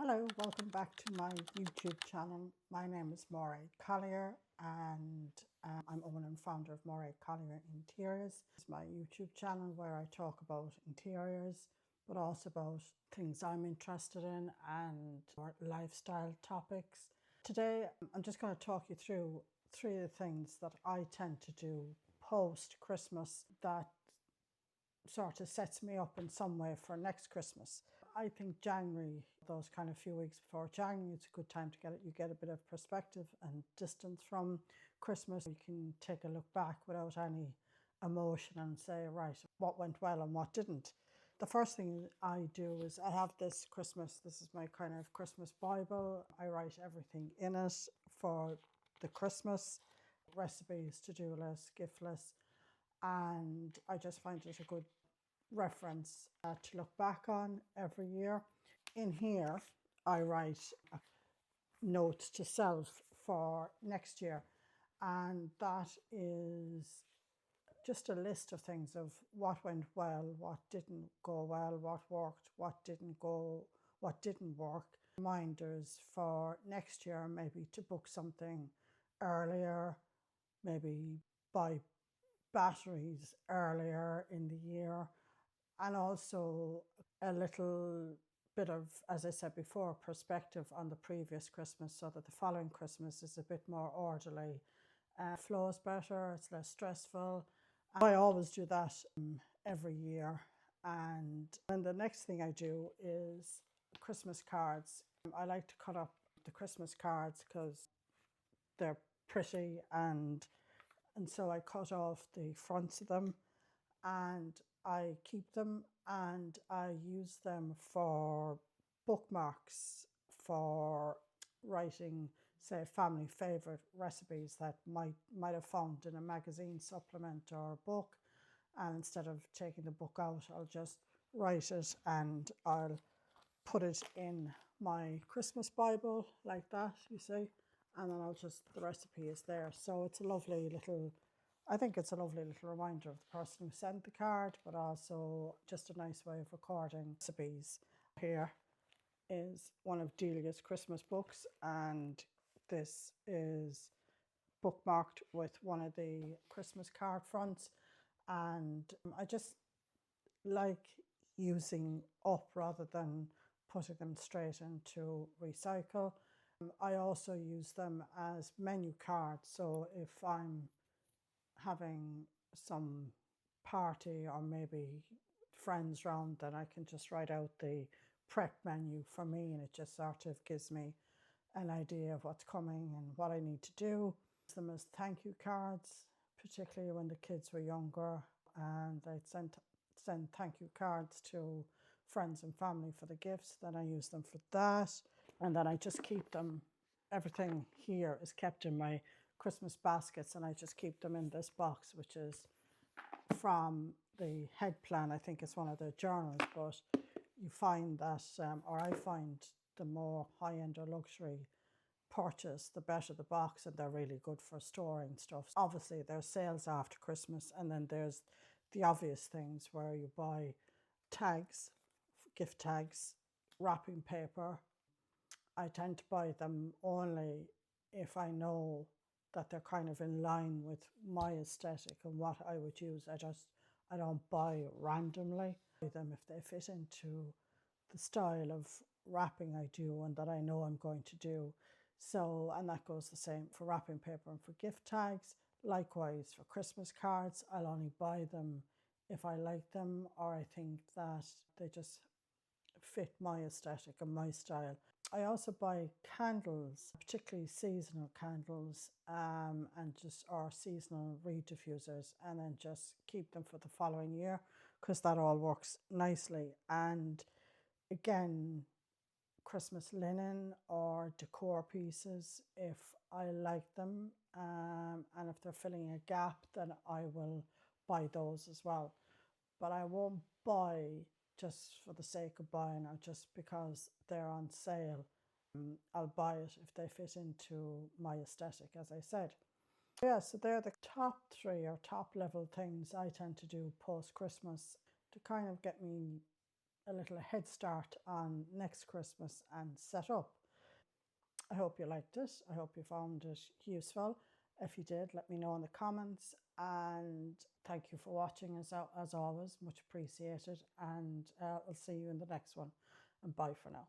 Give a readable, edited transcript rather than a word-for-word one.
Hello, welcome back to my YouTube channel. My name is Maureen Collier and I'm owner and founder of Maureen Collier Interiors. It's my YouTube channel where I talk about interiors, but also about things I'm interested in and lifestyle topics. Today, I'm just going to talk you through three of the things that I tend to do post-Christmas that sort of sets me up in some way for next Christmas. I think January, those kind of few weeks before January, it's a good time to get a bit of perspective and distance from Christmas. You can take a look back without any emotion and say, right, what went well and what didn't. The first thing I do is I have this is my kind of Christmas Bible. I write everything in it for the Christmas, recipes, to-do list, gift list, and I just find it a good reference to look back on every year. In here, I write notes to self for next year, and that is just a list of things of what went well, what didn't go well, what worked, what didn't work. Reminders for next year, maybe to book something earlier, maybe buy batteries earlier in the year, and also a little bit of, as I said before, perspective on the previous Christmas so that the following Christmas is a bit more orderly, flows better, it's less stressful. I always do that every year. And then the next thing I do is Christmas cards. I like to cut up the Christmas cards because they're pretty, and so I cut off the fronts of them and I keep them, and I use them for bookmarks, for writing, say, family favourite recipes that might have found in a magazine supplement or a book, and instead of taking the book out, I'll just write it and I'll put it in my Christmas Bible like that, you see, and then the recipe is there. So it's a lovely little, I think it's a lovely little reminder of the person who sent the card, but also just a nice way of recording recipes. Here is one of Delia's Christmas books, and this is bookmarked with one of the Christmas card fronts, and I just like using up rather than putting them straight into recycle. I also use them as menu cards, so if I'm having some party or maybe friends round, then I can just write out the prep menu for me, and it just sort of gives me an idea of what's coming and what I need to do. Use them as thank you cards, particularly when the kids were younger, and they'd send thank you cards to friends and family for the gifts. Then I use them for that, and then I just keep them. Everything here is kept in my Christmas baskets, and I just keep them in this box, which is from the head plan. I think it's one of the journals, but you find that, or I find, the more high-end or luxury purchase, the better the box, and they're really good for storing stuff. Obviously, there's sales after Christmas, and then there's the obvious things where you buy tags, gift tags, wrapping paper. I tend to buy them only if I know that they're kind of in line with my aesthetic and what I would use. I don't buy randomly. I buy them if they fit into the style of wrapping I do and that I know I'm going to do. So, and that goes the same for wrapping paper and for gift tags. Likewise for Christmas cards, I'll only buy them if I like them or I think that they just fit my aesthetic and my style. I also buy candles, particularly seasonal candles, or seasonal reed diffusers, and then just keep them for the following year because that all works nicely. And again, Christmas linen or decor pieces, if I like them, and if they're filling a gap, then I will buy those as well. But I won't buy just for the sake of buying or just because they're on sale. I'll buy it if they fit into my aesthetic, as I said. Yeah, so they're the top three or top level things I tend to do post-Christmas to kind of get me a little head start on next Christmas and set up. I hope you liked it. I hope you found it useful. If you did, let me know in the comments, and thank you for watching as always, much appreciated, and I'll see you in the next one, and bye for now.